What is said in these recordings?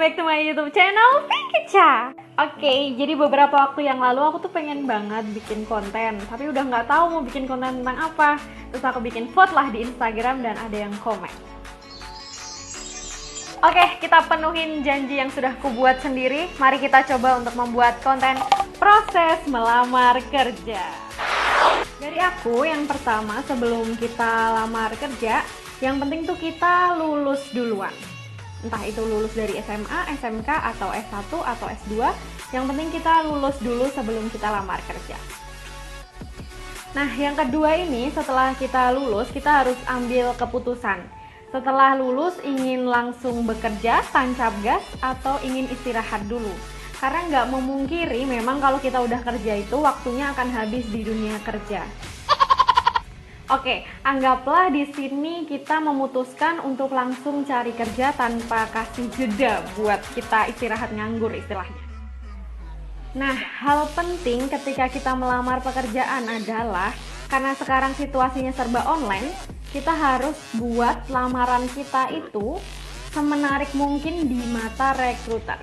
back to my YouTube channel Pinkicha. Oke, jadi beberapa waktu yang lalu aku tuh pengen banget bikin konten, tapi udah nggak tahu mau bikin konten tentang apa. Terus aku bikin vote lah di Instagram dan ada yang komen. Oke, kita penuhin janji yang sudah kubuat sendiri. Mari kita coba untuk membuat konten proses melamar kerja. Dari aku, yang pertama sebelum kita lamar kerja, yang penting tuh kita lulus duluan. Entah itu lulus dari SMA, SMK, atau S1, atau S2. Yang penting kita lulus dulu sebelum kita lamar kerja. Nah, yang kedua ini, setelah kita lulus, kita harus ambil keputusan. Setelah lulus, ingin langsung bekerja, tancap gas, atau ingin istirahat dulu. Karena nggak memungkiri, memang kalau kita udah kerja itu, waktunya akan habis di dunia kerja. Oke, anggaplah di sini kita memutuskan untuk langsung cari kerja tanpa kasih jeda buat kita istirahat nganggur istilahnya. Nah, hal penting ketika kita melamar pekerjaan adalah karena sekarang situasinya serba online, kita harus buat lamaran kita itu semenarik mungkin di mata rekruter.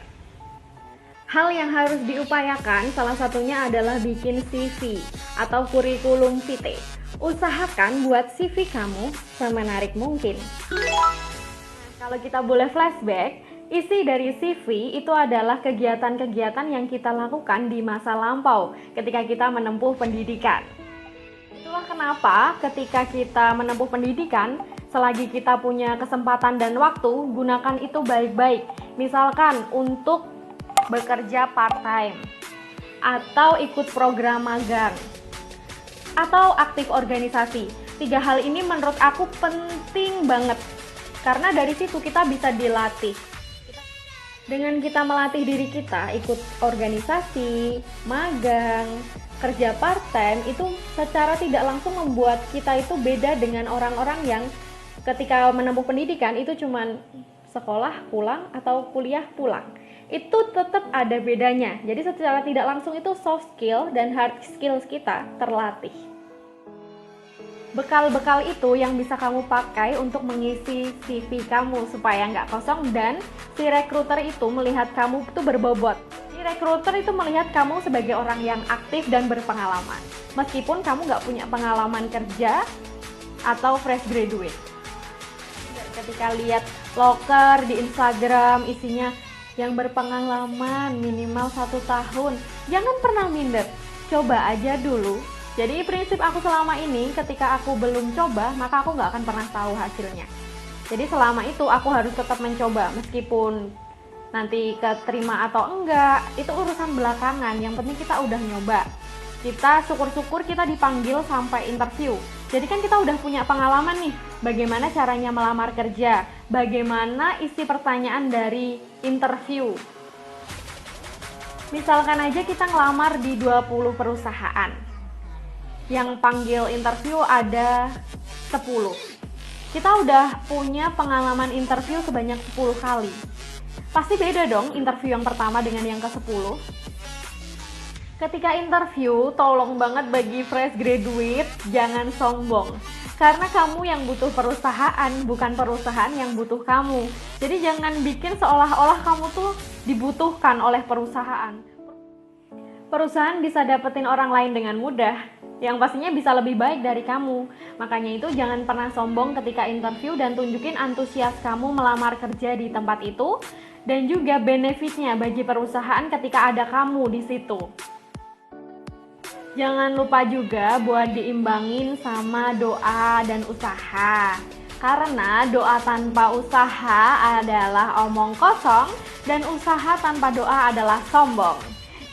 Hal yang harus diupayakan salah satunya adalah bikin CV atau kurikulum vitae. Usahakan buat CV kamu semenarik mungkin. Kalau kita boleh flashback, isi dari CV itu adalah kegiatan-kegiatan yang kita lakukan di masa lampau ketika kita menempuh pendidikan. Itulah kenapa ketika kita menempuh pendidikan, selagi kita punya kesempatan dan waktu, gunakan itu baik-baik. Misalkan untuk bekerja part-time, atau ikut program magang, atau aktif organisasi. 3 hal ini menurut aku penting banget, karena dari situ kita bisa dilatih. Dengan kita melatih diri kita, ikut organisasi, magang, kerja part-time, itu secara tidak langsung membuat kita itu beda dengan orang-orang yang ketika menempuh pendidikan itu cuman sekolah pulang atau kuliah pulang. Itu tetap ada bedanya. Jadi secara tidak langsung itu soft skill dan hard skills kita terlatih. Bekal-bekal itu yang bisa kamu pakai untuk mengisi CV kamu supaya nggak kosong dan si rekruter itu melihat kamu itu berbobot. Si rekruter itu melihat kamu sebagai orang yang aktif dan berpengalaman. Meskipun kamu nggak punya pengalaman kerja atau fresh graduate. Ketika lihat loker di Instagram isinya yang berpengalaman minimal 1 tahun, jangan pernah minder, coba aja dulu. Jadi prinsip aku selama ini, ketika aku belum coba, maka aku nggak akan pernah tahu hasilnya. Jadi selama itu aku harus tetap mencoba, meskipun nanti keterima atau enggak, itu urusan belakangan, yang penting kita udah nyoba. Kita syukur-syukur kita dipanggil sampai interview. Jadi kan kita udah punya pengalaman nih, bagaimana caranya melamar kerja, bagaimana isi pertanyaan dari interview. Misalkan aja kita ngelamar di 20 perusahaan, yang panggil interview ada 10. Kita udah punya pengalaman interview sebanyak 10 kali. Pasti beda dong interview yang pertama dengan yang ke-10. Ketika interview, tolong banget bagi fresh graduate, jangan sombong. Karena kamu yang butuh perusahaan, bukan perusahaan yang butuh kamu. Jadi jangan bikin seolah-olah kamu tuh dibutuhkan oleh perusahaan. Perusahaan bisa dapetin orang lain dengan mudah, yang pastinya bisa lebih baik dari kamu. Makanya itu jangan pernah sombong ketika interview dan tunjukin antusias kamu melamar kerja di tempat itu. Dan juga benefitnya bagi perusahaan ketika ada kamu di situ. Jangan lupa juga buat diimbangin sama doa dan usaha. Karena doa tanpa usaha adalah omong kosong dan usaha tanpa doa adalah sombong.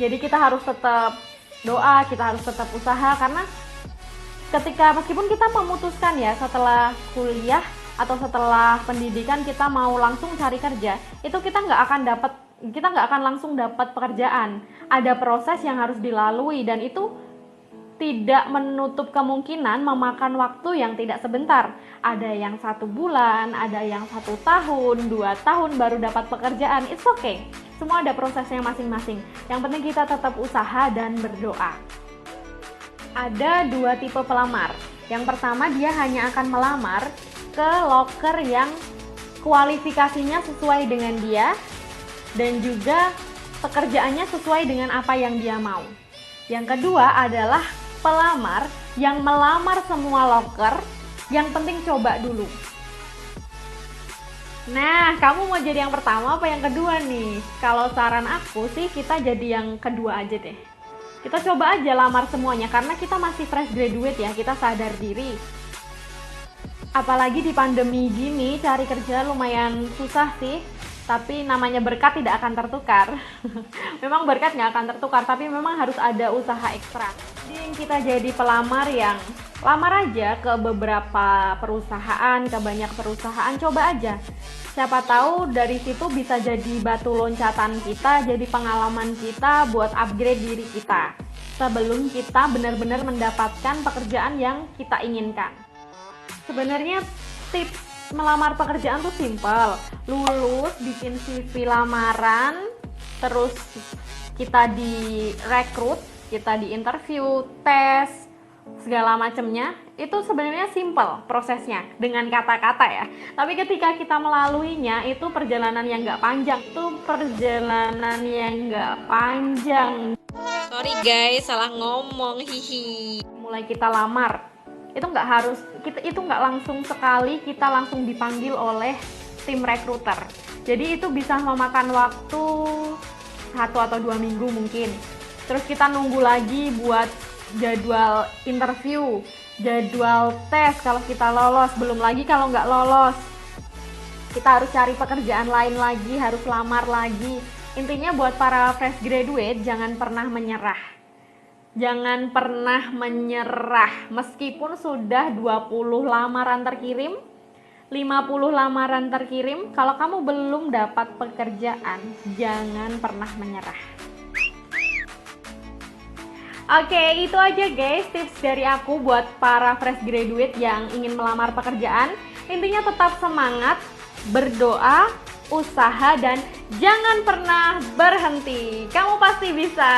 Jadi kita harus tetap doa, kita harus tetap usaha karena ketika meskipun kita memutuskan ya setelah kuliah atau setelah pendidikan kita mau langsung cari kerja, itu kita nggak akan langsung dapat pekerjaan. Ada proses yang harus dilalui dan itu tidak menutup kemungkinan memakan waktu yang tidak sebentar. Ada yang 1 bulan, ada yang 1 tahun, 2 tahun baru dapat pekerjaan. It's okay. Semua ada prosesnya masing-masing. Yang penting kita tetap usaha dan berdoa. Ada 2 tipe pelamar. Yang pertama, dia hanya akan melamar ke loker yang kualifikasinya sesuai dengan dia dan juga pekerjaannya sesuai dengan apa yang dia mau. Yang kedua adalah pelamar yang melamar semua loker, yang penting coba dulu. Nah, kamu mau jadi yang pertama apa yang kedua nih? Kalau saran aku sih kita jadi yang kedua aja deh. Kita coba aja lamar semuanya karena kita masih fresh graduate ya, kita sadar diri. Apalagi di pandemi gini, cari kerja lumayan susah sih. Tapi namanya berkat tidak akan tertukar. Memang berkat nggak akan tertukar, tapi memang harus ada usaha ekstra. Jadi kita jadi pelamar yang lamar aja ke beberapa perusahaan, ke banyak perusahaan, coba aja. Siapa tahu dari situ bisa jadi batu loncatan kita, jadi pengalaman kita buat upgrade diri kita. Sebelum kita benar-benar mendapatkan pekerjaan yang kita inginkan. Sebenarnya tips melamar pekerjaan tuh simple. Lulus, bikin CV lamaran, terus kita direkrut, kita diinterview, tes, segala macamnya. Itu sebenarnya simple prosesnya dengan kata-kata ya. Tapi ketika kita melaluinya, itu perjalanan yang nggak panjang. Sorry guys, salah ngomong, hihi. Mulai kita lamar, itu nggak langsung sekali kita langsung dipanggil oleh tim rekruter. Jadi itu bisa memakan waktu 1 atau 2 minggu mungkin. Terus kita nunggu lagi buat jadwal interview, jadwal tes kalau kita lolos, belum lagi kalau nggak lolos. Kita harus cari pekerjaan lain lagi, harus lamar lagi. Intinya buat para fresh graduate jangan pernah menyerah. Jangan pernah menyerah, meskipun sudah 20 lamaran terkirim, 50 lamaran terkirim, kalau kamu belum dapat pekerjaan, jangan pernah menyerah. Oke, itu aja guys tips dari aku buat para fresh graduate yang ingin melamar pekerjaan. Intinya tetap semangat, berdoa, usaha, dan jangan pernah berhenti. Kamu pasti bisa.